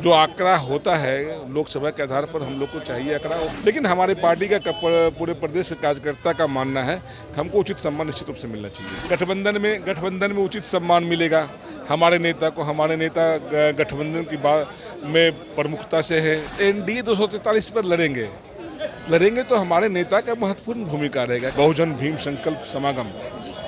जो आंकड़ा होता है लोकसभा के आधार पर हम लोग को चाहिए आंकड़ा, लेकिन हमारे पार्टी का पूरे प्रदेश के कार्यकर्ता का मानना है कि हमको उचित सम्मान निश्चित रूप से मिलना चाहिए। गठबंधन में उचित सम्मान मिलेगा हमारे नेता को। हमारे नेता गठबंधन की बात में प्रमुखता से है। एनडीए 243 पर लड़ेंगे तो हमारे नेता का महत्वपूर्ण भूमिका रहेगा। बहुजन भीम संकल्प समागम,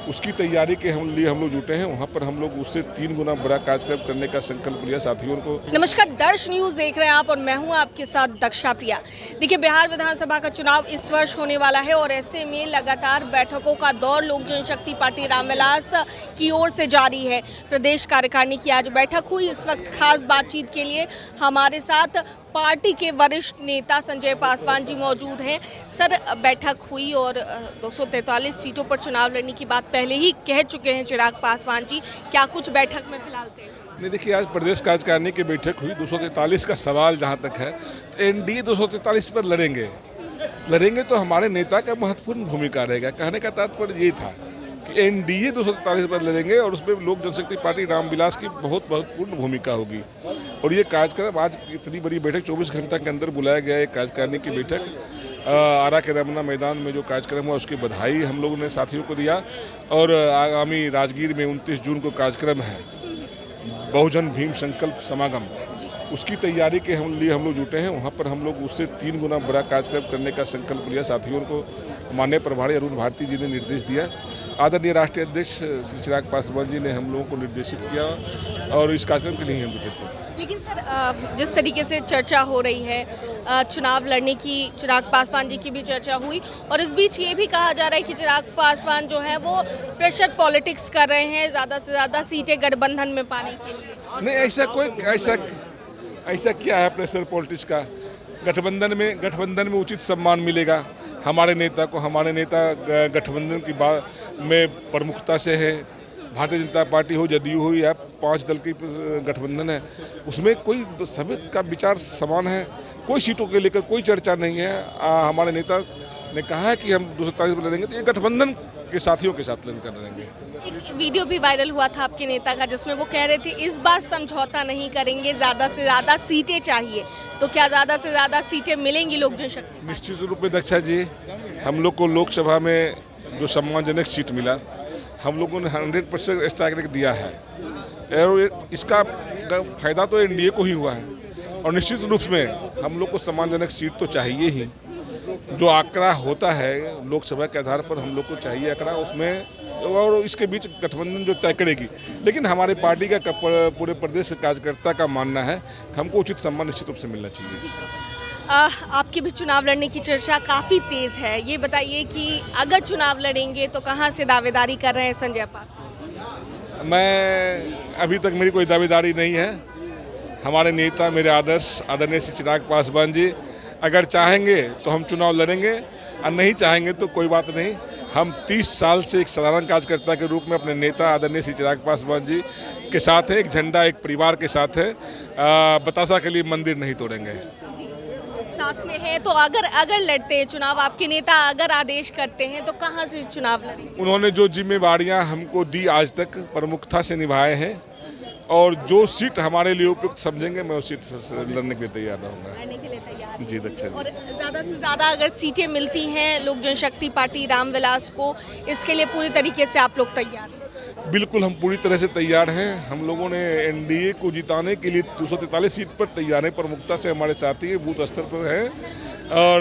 उसकी तैयारी के लिए हम लोग जुटे हैं। वहाँ पर हम लोग उससे 3 गुना बड़ा कार्यक्रम करने का संकल्प लिया साथियों को। नमस्कार, दर्श न्यूज़ देख रहे हैं आप और मैं हूँ आपके साथ दक्षा प्रिया। देखिए, बिहार विधानसभा का चुनाव इस वर्ष होने वाला है और ऐसे में लगातार बैठकों का दौर लोक जनशक्ति पार्टी रामविलास की ओर से जारी है। प्रदेश कार्यकारिणी की आज बैठक हुई। इस वक्त खास बातचीत के लिए हमारे साथ पार्टी के वरिष्ठ नेता संजय पासवान जी मौजूद हैं। सर, बैठक हुई और 243 सीटों पर चुनाव लड़ने की बात पहले ही कह चुके हैं चिराग पासवान जी। क्या कुछ बैठक में फिलहाल थे? नहीं, देखिए, आज प्रदेश कार्यकारिणी की बैठक हुई। 243 का सवाल जहाँ तक है, तो एनडीए 243 पर लड़ेंगे तो हमारे नेता का महत्वपूर्ण भूमिका रहेगा। कहने का तात्पर्य ये था कि एनडीए 243 पर लड़ेंगे और उसमें लोक जनशक्ति पार्टी रामविलास की बहुत महत्वपूर्ण भूमिका होगी। और ये कार्यक्रम, आज इतनी बड़ी बैठक 24 घंटा के अंदर बुलाया गया है। कार्यकारिणी की बैठक आरा के रमना मैदान में जो कार्यक्रम हुआ उसकी बधाई हम लोगों ने साथियों को दिया। और आगामी राजगीर में 29 जून को कार्यक्रम है बहुजन भीम संकल्प समागम, उसकी तैयारी के लिए हम लोग जुटे हैं। वहाँ पर हम लोग उससे 3 गुना बड़ा कार्यक्रम करने का संकल्प लिया साथियों को। माननीय प्रभारी अरुण भारती जी ने निर्देश दिया। आदरणीय राष्ट्रीय अध्यक्ष श्री चिराग पासवान जी ने हम लोगों को निर्देशित किया और इस कार्यक्रम के लिए हम जुटे थे। लेकिन सर, जिस तरीके से चर्चा हो रही है चुनाव लड़ने की, चिराग पासवान जी की भी चर्चा हुई और इस बीच ये भी कहा जा रहा है कि चिराग पासवान जो है वो प्रेशर पॉलिटिक्स कर रहे हैं ज़्यादा से ज़्यादा सीटें गठबंधन में पाने के लिए। नहीं, ऐसा क्या है प्रेशर पॉलिटिक्स का? गठबंधन में उचित सम्मान मिलेगा हमारे नेता को। हमारे नेता गठबंधन की बात में प्रमुखता से है। भारतीय जनता पार्टी हो, जदयू हो या 5 दल की गठबंधन है, उसमें कोई सभी का विचार समान है। कोई सीटों के लेकर कोई चर्चा नहीं है। हमारे नेता ने कहा है कि हम 243 पर लड़ेंगे, तो ये गठबंधन के साथियों के साथ लड़कर लड़ेंगे। एक वीडियो भी वायरल हुआ था आपके नेता का जिसमें वो कह रहे थे इस बार समझौता नहीं करेंगे, ज़्यादा से ज़्यादा सीटें चाहिए। तो क्या ज़्यादा से ज़्यादा सीटें मिलेंगी लोक जनशक्ति? निश्चित रूप में दक्षा जी, हम लोग को लोकसभा में जो सम्मानजनक सीट मिला, हम लोगों ने 100% स्ट्राइक रेट दिया है और इसका फायदा तो एनडीए को ही हुआ है। और निश्चित रूप में हम लोग को सम्मानजनक सीट तो चाहिए ही। जो आंकड़ा होता है लोकसभा के आधार पर हम लोग को चाहिए आंकड़ा, उसमें और इसके बीच गठबंधन जो तय करेगी। लेकिन हमारे पार्टी का पूरे प्रदेश के कार्यकर्ता का मानना है कि हमको उचित सम्मान निश्चित रूप से मिलना चाहिए। आपके भी चुनाव लड़ने की चर्चा काफ़ी तेज़ है। ये बताइए कि अगर चुनाव लड़ेंगे तो कहाँ से दावेदारी कर रहे हैं संजय पासवान? मैं अभी तक मेरी कोई दावेदारी नहीं है। हमारे नेता, मेरे आदर्श आदरणीय श्री चिराग पासवान जी अगर चाहेंगे तो हम चुनाव लड़ेंगे और नहीं चाहेंगे तो कोई बात नहीं। हम 30 साल से एक साधारण कार्यकर्ता के रूप में अपने नेता आदरणीय श्री चिराग पासवान जी के साथ है। एक झंडा, एक परिवार के साथ है। बतासा के लिए मंदिर नहीं तोड़ेंगे। साथ में है तो अगर लड़ते हैं चुनाव, आपके नेता अगर आदेश करते हैं तो कहाँ से चुनाव लड़ेंगे? उन्होंने जो जिम्मेवारियां हमको दी आज तक प्रमुखता से निभाए हैं और जो सीट हमारे लिए उपयुक्त समझेंगे मैं उस सीट से लड़ने के लिए तैयार रहूँगा। लड़ने के लिए तैयार जी दक्षा। और ज़्यादा से ज़्यादा अगर सीटें मिलती हैं लोक जनशक्ति पार्टी रामविलास को, इसके लिए पूरी तरीके से आप लोग तैयार हैं? बिल्कुल, हम पूरी तरह से तैयार हैं। हम लोगों ने एनडीए को जिताने के लिए 243 सीट पर तैयार हैं। प्रमुखता से हमारे साथी बूथ स्तर पर हैं और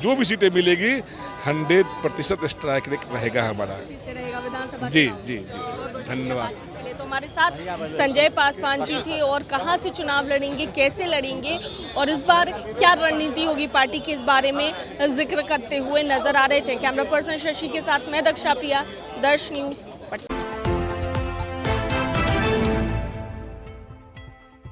जो भी सीटें मिलेगी 100% स्ट्राइक रेट रहेगा हमारा। जी जी जी, धन्यवाद। तो हमारे साथ संजय पासवान जी थे और कहाँ से चुनाव लड़ेंगे, कैसे लड़ेंगे और इस बार क्या रणनीति होगी पार्टी के, इस बारे में जिक्र करते हुए नजर आ रहे थे। कैमरा पर्सन शशि के साथ मैं दक्षा प्रिया, दर्श न्यूज़।